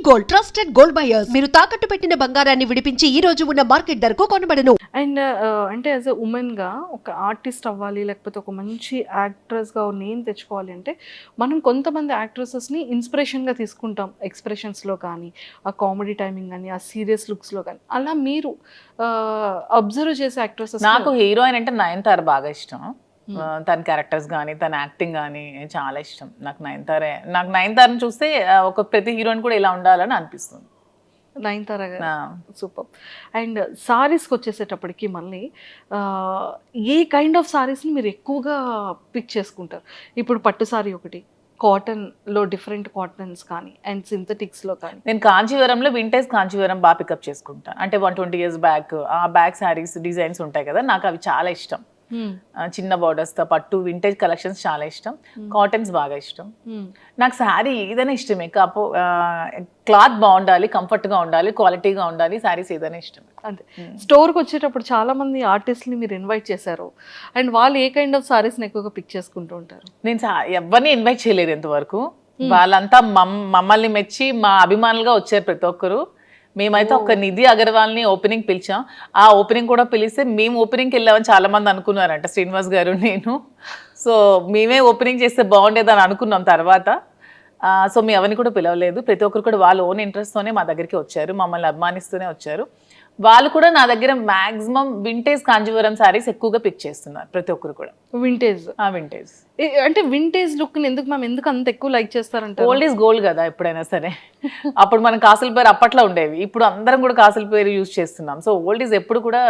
Gold trusted gold buyers మీరు తాకట్టు పెట్టిన బంగారాన్ని విడిపించి ఈ రోజు ఉన్న మార్కెట్ ధరకు కొనబడను. అండ్ అంటే యాజ్ ఎ ఉమెన్గా ఒక ఆర్టిస్ట్ అవ్వాలి, లేకపోతే ఒక మంచి యాక్ట్రెస్గా నేమ్ తెచ్చుకోవాలి అంటే మనం కొంతమంది యాక్ట్రెసెస్ని ఇన్స్పిరేషన్గా తీసుకుంటాం. ఎక్స్ప్రెషన్స్లో కానీ, ఆ కామెడీ టైమింగ్ కానీ, ఆ సీరియస్ లుక్స్లో కానీ. అలా మీరు అబ్జర్వ్ చేసే యాక్ట్రెసెస్? నాకు హీరోయిన్ అంటే నయనతార బాగా ఇష్టం. తన క్యారెక్టర్స్ కానీ, తన యాక్టింగ్ కానీ చాలా ఇష్టం. నాకు నయనతారని చూస్తే ఒక ప్రతి హీరోయిన్ కూడా ఇలా ఉండాలని అనిపిస్తుంది. నయనతార గారు సూపర్. అండ్ సారీస్కి వచ్చేసేటప్పటికి మళ్ళీ ఏ కైండ్ ఆఫ్ సారీస్ని మీరు ఎక్కువగా పిక్ చేసుకుంటారు? ఇప్పుడు పట్టు సారీ ఒకటి, కాటన్లో డిఫరెంట్ కాటన్స్ కానీ, అండ్ సింథటిక్స్లో కానీ. నేను కాంచీవరంలో వింటేజ్ కాంచీవరం బాగా పికప్ చేసుకుంటాను. అంటే 120 years బ్యాక్ ఆ బ్యాక్ శారీస్ డిజైన్స్ ఉంటాయి కదా, నాకు అవి చాలా ఇష్టం. చిన్న బార్డర్స్తో పట్టు వింటేజ్ కలెక్షన్స్ చాలా ఇష్టం. కాటన్స్ బాగా ఇష్టం. నాకు శారీ ఏదైనా ఇష్టమే, క్లాత్ బాగుండాలి, కంఫర్ట్గా ఉండాలి, క్వాలిటీగా ఉండాలి, శారీస్ ఏదైనా ఇష్టం. అంతే. స్టోర్కి వచ్చేటప్పుడు చాలా మంది ఆర్టిస్ట్ని మీరు ఇన్వైట్ చేశారు, అండ్ వాళ్ళు ఏ కైండ్ ఆఫ్ సారీస్ని ఎక్కువగా పిక్ చేసుకుంటూ ఉంటారు? నేను ఎవరిని ఇన్వైట్ చేయలేదు ఇంతవరకు. వాళ్ళంతా మమ్మల్ని మెచ్చి మా అభిమానులుగా వచ్చారు ప్రతి ఒక్కరు. మేమైతే ఒక నిధి అగర్వాల్ని ఓపెనింగ్ పిలిచాం. ఆ ఓపెనింగ్ కూడా పిలిస్తే మేము ఓపెనింగ్కి వెళ్ళామని చాలా మంది అనుకున్నారంట, శ్రీనివాస్ గారు నేను. సో మేమే ఓపెనింగ్ చేస్తే బాగుండేదని అనుకున్నాం తర్వాత. సో మేము ఎవరిని కూడా పిలవలేదు. ప్రతి ఒక్కరు కూడా వాళ్ళ ఓన్ ఇంట్రెస్ట్తోనే మా దగ్గరికి వచ్చారు, మమ్మల్ని అభిమానిస్తూనే వచ్చారు. వాళ్ళు కూడా నా దగ్గర మ్యాక్సిమం వింటేజ్ కాంజీవరం శారీస్ ఎక్కువగా పిక్ చేస్తున్నారు ప్రతి ఒక్కరు కూడా. వింటేజ్ వింటేజ్ అంటే వింటేజ్ లుక్ని ఎందుకు అంత ఎక్కువ లైక్ చేస్తారంటే? ఓల్డ్ ఈజ్ గోల్డ్ కదా ఎప్పుడైనా సరే. అప్పుడు మనం కాసుల పేరు అప్పట్లో ఉండేవి, ఇప్పుడు అందరం కూడా కాసుల పేరు యూజ్ చేస్తున్నాం. సో ఓల్డ్ ఈజ్ ఎప్పుడు కూడా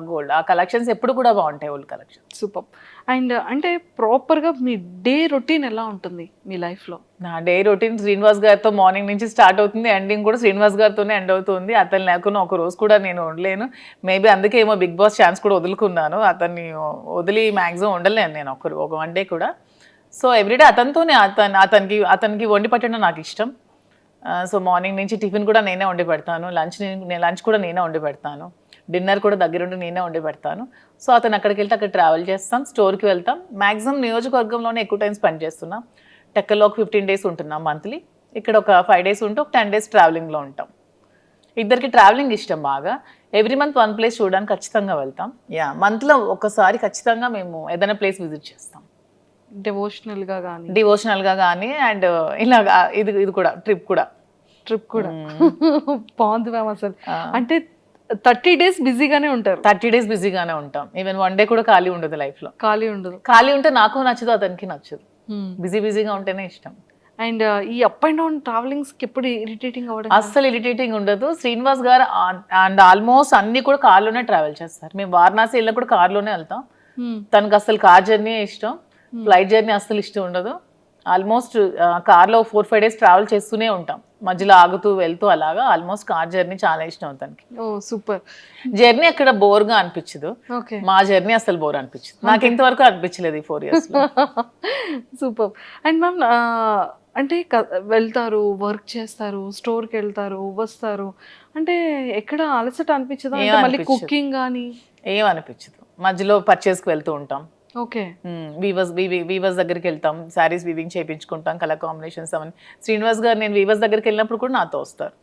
గోల్డ్. ఆ కలెక్షన్స్ ఎప్పుడు కూడా బాగుంటాయి, ఓల్డ్ కలెక్షన్. సూపర్. అండ్ అంటే ప్రాపర్గా మీ డే రొటీన్ ఎలా ఉంటుంది మీ లైఫ్లో? నా డే రొటీన్ శ్రీనివాస్ గారితో మార్నింగ్ నుంచి స్టార్ట్ అవుతుంది, ఎండింగ్ కూడా శ్రీనివాస్ గారితోనే ఎండ్ అవుతుంది. అతను లేకుండా ఒక రోజు కూడా నేను ఉండలేను. మేబీ అందుకే ఏమో బిగ్ బాస్ ఛాన్స్ కూడా వదులుకున్నాను. అతన్ని వదిలి మ్యాక్సిమం ఉండలేను నేను ఒక వన్ డే కూడా. సో ఎవ్రీడే అతనితోనే, అతనికి వండి పెట్టడం నాకు ఇష్టం. సో మార్నింగ్ నుంచి టిఫిన్ కూడా నేనే వండి పెడతాను, లంచ్ కూడా నేనే వండి పెడతాను, డిన్నర్ కూడా దగ్గరుండి నేనే వండి పెడతాను. సో అతను అక్కడికి వెళ్తే అక్కడ ట్రావెల్ చేస్తాం, స్టోర్కి వెళ్తాం. మ్యాక్సిమం నియోజకవర్గంలోనే ఎక్కువ టైం స్పెండ్ చేస్తున్నాం. టెక్కల్లో ఒక 15 days ఉంటున్నాం మంత్లీ. ఇక్కడ ఒక 5 days ఉంటే ఒక 10 days ట్రావెలింగ్లో ఉంటాం. ఇద్దరికి ట్రావెలింగ్ ఇష్టం బాగా. ఎవ్రీ మంత్ వన్ ప్లేస్ చూడడానికి ఖచ్చితంగా వెళ్తాం. మంత్లో ఒకసారి ఖచ్చితంగా మేము ఏదైనా ప్లేస్ విజిట్ చేస్తాం. డివోషనల్గా కానీ అండ్ ఇలాగా ఇది కూడా ట్రిప్ కూడా బాగుంది మ్యామ్. అసలు అంటే 30 days బిజీగానే ఉంటారు? 30 days బిజీగానే ఉంటాం. ఈవెన్ వన్ డే కూడా ఖాళీ ఉండదు లైఫ్లో. ఖాళీ ఉంటే నాకు నచ్చదు, అతనికి నచ్చదు. బిజీగా ఉంటేనే ఇష్టం. అండ్ ఈ అప్ అండ్ డౌన్ ట్రావెలింగ్స్కి ఎప్పుడు ఇరిటేటింగ్ అవ్వడం? అస్సలు ఇరిటేటింగ్ ఉండదు. శ్రీనివాస్ గారు అండ్ ఆల్మోస్ట్ అన్ని కూడా కార్లోనే ట్రావెల్ చేస్తారు. మేము వారణాసి వెళ్ళినా కూడా కార్లోనే వెళ్తాం. తనకు అసలు కార్ జర్నీ ఇష్టం, ఫ్లైట్ జర్నీ అస్సలు ఇష్టం ఉండదు. ఆల్మోస్ట్ కార్లో 4-5 days ట్రావెల్ చేస్తూనే ఉంటాం, మధ్యలో ఆగుతూ వెళ్తూ అలాగా. ఆల్మోస్ట్ కార్ జర్నీ చాలా ఇష్టం అతనికి. ఓ సూపర్. జర్నీ అక్కడ బోర్గా అనిపించదు, మా జర్నీ అసలు బోర్ అనిపించదు. నాకు ఇంతవరకు అనిపించలేదు ఈ 4 years. సూపర్. అండ్ మ్యామ్ అంటే వెళ్తారు, వర్క్ చేస్తారు, స్టోర్కి వెళ్తారు, వస్తారు, అంటే ఎక్కడ అలసట అనిపించదు? మళ్ళీ కుకింగ్ కానీ ఏం అనిపించదు. మధ్యలో పర్చేస్కి వెళ్తూ ఉంటాం. ఓకే. వీవర్స్ దగ్గరికి వెళ్తాం, శారీస్ వీవింగ్ చేయించుకుంటాం, కలర్ కాంబినేషన్స్ అవన్నీ. శ్రీనివాస్ గారు నేను వీవర్స్ దగ్గరికి వెళ్ళినప్పుడు కూడా నాతో వస్తారు.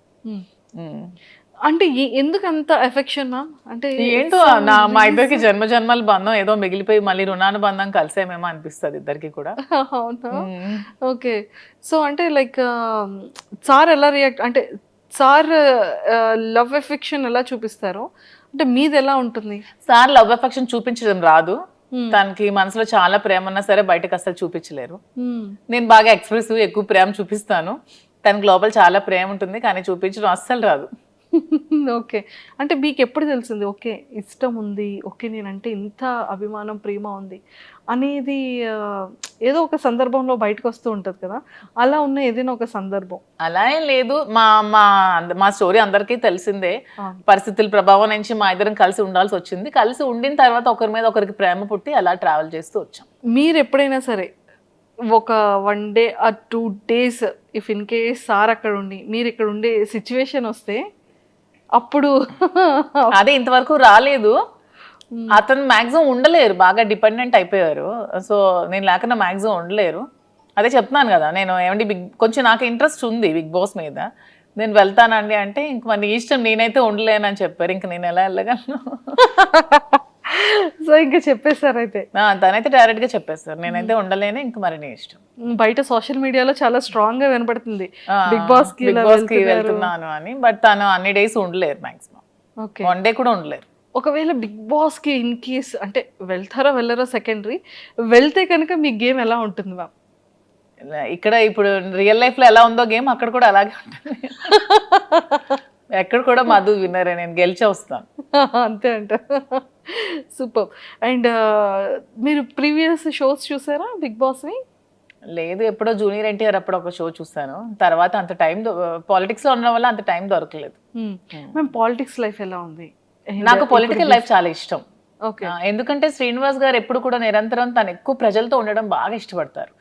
అంటే ఎందుకు అంత ఎఫెక్షన్ మ్యామ్? అంటే ఏంటో మా ఇద్దరికి జన్మల బంధం ఏదో మిగిలిపోయి మళ్ళీ రుణానుబంధం కలిసేమేమో అనిపిస్తుంది ఇద్దరికి కూడా. అవునా? ఓకే. సో అంటే లైక్ సార్ ఎలా రియాక్ట్, అంటే సార్ లవ్ ఎఫెక్షన్ ఎలా చూపిస్తారు, అంటే మీది ఎలా ఉంటుంది? సార్ లవ్ ఎఫెక్షన్ చూపించడం రాదు. తనకి మనసులో చాలా ప్రేమ ఉన్నా సరే బయటకు అసలు చూపించలేరు. నేను బాగా ఎక్స్ప్రెసివ్, ఎక్కువ ప్రేమ చూపిస్తాను. తనకి లోపల చాలా ప్రేమ ఉంటుంది, కానీ చూపించడం అస్సలు రాదు. ఓకే. అంటే మీకు ఎప్పుడు తెలిసింది ఓకే ఇష్టం ఉంది, ఓకే నేనంటే ఇంత అభిమానం, ప్రేమ ఉంది అనేది? ఏదో ఒక సందర్భంలో బయటకు వస్తూ ఉంటుంది కదా, అలా ఉన్న ఏదైనా ఒక సందర్భం? అలా ఏం లేదు. మా స్టోరీ అందరికీ తెలిసిందే. పరిస్థితుల ప్రభావం నుంచి మా ఇద్దరం కలిసి ఉండాల్సి వచ్చింది. కలిసి ఉండిన తర్వాత ఒకరి మీద ఒకరికి ప్రేమ పుట్టి అలా ట్రావెల్ చేస్తూ వచ్చాం. మీరు ఎప్పుడైనా సరే ఒక 1 day or 2 days if in case sir అక్కడ ఉండి మీరు ఇక్కడ ఉండే సిచ్యువేషన్ వస్తే అప్పుడు? అదే ఇంతవరకు రాలేదు. అతను మ్యాక్సిమం ఉండలేరు, బాగా డిపెండెంట్ అయిపోయారు. సో నేను లేకుండా మ్యాక్సిమం ఉండలేరు. అదే చెప్తున్నాను కదా, నేను ఏమండి కొంచెం నాకు ఇంట్రెస్ట్ ఉంది బిగ్ బాస్ మీద. నేను వెళ్తానండి అంటే ఇంక మరి నీ ఇష్టం, నేనైతే ఉండలేనని చెప్పారు. ఇంక నేను ఎలా వెళ్ళగలను? సో ఇంకా చెప్పేశారు అయితే. తనైతే డైరెక్ట్ గా చెప్పేస్తారు, నేనైతే ఉండలేను, ఇంక మరి నీ ఇష్టం. బయట సోషల్ మీడియాలో చాలా స్ట్రాంగ్ గా వినపడుతుంది బిగ్ బాస్ కి వెళ్తున్నాను అని. బట్ తను అన్ని డేస్ ఉండలేరు, మాక్సిమం ఓకే. 1 డే కూడా ఉండలేరు. ఒకవేళ బిగ్ బాస్ కి ఇన్ కేస్ అంటే వెళ్తారా వెళ్ళారా సెకండరీ, వెళ్తే కనుక మీ గేమ్ ఎలా ఉంటుంది మ్యామ్? ఇక్కడ ఇప్పుడు రియల్ లైఫ్ లో ఎలా ఉందో గేమ్ అక్కడ కూడా అలాగే ఉంటుంది. ఎక్కడ కూడా మధు విన్నరే, నేను గెలిచే వస్తాను. అంతే అంట. సూపర్. అండ్ మీరు ప్రీవియస్ షోస్ చూసారా బిగ్ బాస్వి? లేదు, ఎప్పుడో జూనియర్ ఎన్టీఆర్ అప్పుడు ఒక షో చూసాను. తర్వాత అంత టైం పాలిటిక్స్ లో ఉండడం వల్ల అంత టైం దొరకలేదు. మ్యామ్ పాలిటిక్స్ లైఫ్ ఎలా ఉంది? నాకు పొలిటికల్ లైఫ్ చాలా ఇష్టం. ఓకే. ఎందుకంటే శ్రీనివాస్ గారు ఎప్పుడు కూడా నిరంతరం తను ఎక్కువ ప్రజలతో ఉండడం బాగా ఇష్టపడతారు.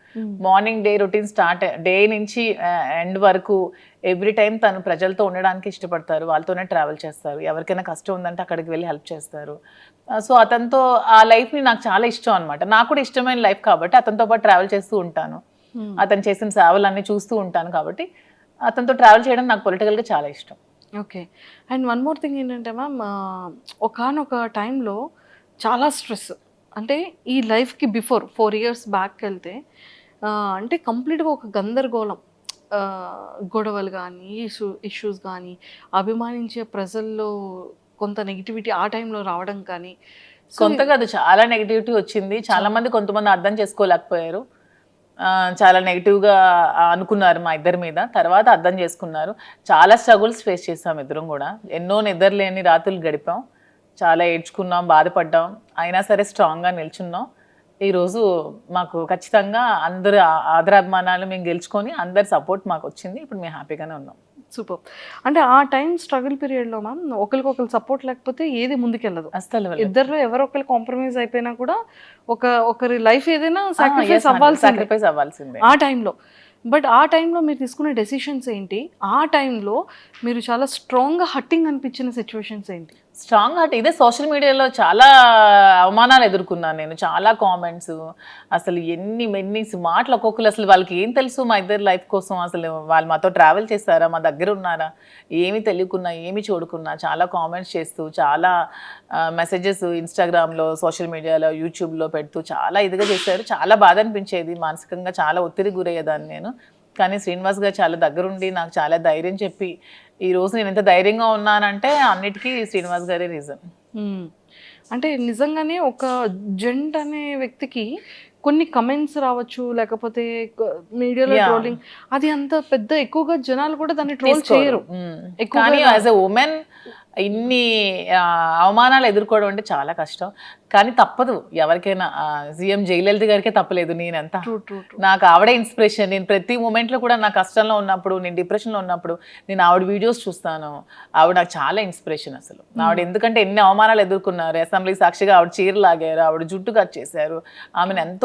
Morning day routine start day నుంచి ఎండ్ వరకు ఎవ్రీ టైం తను ప్రజలతో ఉండడానికి ఇష్టపడతారు. వాళ్ళతోనే ట్రావెల్ చేస్తారు. ఎవరికైనా కష్టం ఉందంటే అక్కడికి వెళ్ళి హెల్ప్ చేస్తారు. సో అతనితో ఆ లైఫ్ని నాకు చాలా ఇష్టం అనమాట. నాకు కూడా ఇష్టమైన లైఫ్ కాబట్టి అతనితో పాటు ట్రావెల్ చేస్తూ ఉంటాను. అతను చేసిన సేవలన్నీ చూస్తూ ఉంటాను కాబట్టి అతనితో ట్రావెల్ చేయడం నాకు పొలిటికల్గా చాలా ఇష్టం. Okay. And one more thing ఏంటంటే మ్యామ్, ఒకానొక టైంలో చాలా స్ట్రెస్, అంటే ఈ లైఫ్కి బిఫోర్ 4 years బ్యాక్ వెళ్తే అంటే కంప్లీట్గా ఒక గందరగోళం, గొడవలు కానీ ఇష్యూస్ కానీ, అభిమానించే ప్రజల్లో కొంత నెగిటివిటీ ఆ టైంలో రావడం కానీ. కొంత కాదు, చాలా నెగిటివిటీ వచ్చింది. చాలా మంది కొంతమంది అర్థం చేసుకోలేకపోయారు. చాలా నెగిటివ్గా అనుకున్నారు మా ఇద్దరి మీద. తర్వాత అర్థం చేసుకున్నారు. చాలా స్ట్రగుల్స్ ఫేస్ చేసాం ఇద్దరం కూడా. ఎన్నో నిద్రలేని రాత్రులు గడిపాం. చాలా ఏడ్చుకున్నాం, బాధపడ్డాం. అయినా సరే స్ట్రాంగ్గా నిల్చున్నాం. ఈరోజు మాకు ఖచ్చితంగా అందరు ఆదరాభిమానాలు మేము గెలుచుకొని అందరి సపోర్ట్ మాకు వచ్చింది. ఇప్పుడు మేము హ్యాపీగానే ఉన్నాం. సూపర్. అంటే ఆ టైం స్ట్రగుల్ పీరియడ్లో మ్యామ్ ఒకరికొకరు సపోర్ట్ లేకపోతే ఏది ముందుకెళ్ళదు. అసలు ఇద్దరు ఎవరో ఒకరు కాంప్రమైజ్ అయిపోయినా కూడా ఒకరి లైఫ్ ఏదైనా సాక్రిఫైస్ అవ్వాల్సిందే ఆ టైంలో. బట్ ఆ టైంలో మీరు తీసుకునే డెసిషన్స్ ఏంటి? ఆ టైంలో మీరు చాలా స్ట్రాంగ్గా హట్టింగ్ అనిపించిన సిచ్యువేషన్స్ ఏంటి? స్ట్రాంగ్ హార్ట్ ఇదే. సోషల్ మీడియాలో చాలా అవమానాలు ఎదుర్కొన్నాను నేను. చాలా కామెంట్స్, అసలు ఎన్ని మాటలు ఒక్కొక్కరు. అసలు వాళ్ళకి ఏం తెలుసు మా ఇద్దరు లైఫ్ కోసం? అసలు వాళ్ళు మాతో ట్రావెల్ చేస్తారా, మా దగ్గర ఉన్నారా? ఏమి తెలియకున్నా, ఏమి చూడకున్నా చాలా కామెంట్స్ చేస్తూ, చాలా మెసేజెస్ ఇన్స్టాగ్రామ్లో, సోషల్ మీడియాలో, యూట్యూబ్లో పెడుతూ చాలా ఇదిగా చేశారు. చాలా బాధ అనిపించేది. మానసికంగా చాలా ఒత్తిడి గురయ్యేదాన్ని నేను. కానీ శ్రీనివాస్ గారు చాలా దగ్గరుండి నాకు చాలా ధైర్యం చెప్పి ఈ రోజు నేను ఎంత ధైర్యంగా ఉన్నానంటే అన్నిటికీ శ్రీనివాస్ గారే రీజన్. అంటే నిజంగానే ఒక జెంట్ అనే వ్యక్తికి కొన్ని కమెంట్స్ రావచ్చు, లేకపోతే మీడియాలో ట్రోలింగ్, అది అంత పెద్ద ఎక్కువగా జనాలు కూడా దాన్ని ట్రోల్ చేయరు. కానీ యాజ్ ఎ ఉమెన్ ఇన్ని అవమానాలు ఎదుర్కోవడం అంటే చాలా కష్టం. కానీ తప్పదు ఎవరికైనా. సీఎం జయలలిత గారికే తప్పలేదు. నేనంతా నాకు ఆవిడే ఇన్స్పిరేషన్. నేను ప్రతి మూమెంట్లో కూడా నా కష్టంలో ఉన్నప్పుడు, నేను డిప్రెషన్లో ఉన్నప్పుడు నేను ఆవిడ వీడియోస్ చూస్తాను. ఆవిడ నాకు చాలా ఇన్స్పిరేషన్ అసలు. ఆవిడ ఎందుకంటే ఎన్ని అవమానాలు ఎదుర్కొన్నారు. అసెంబ్లీ సాక్షిగా ఆవిడ చీర లాగారు, ఆవిడ జుట్టు కట్ చేశారు, ఆమెను ఎంతో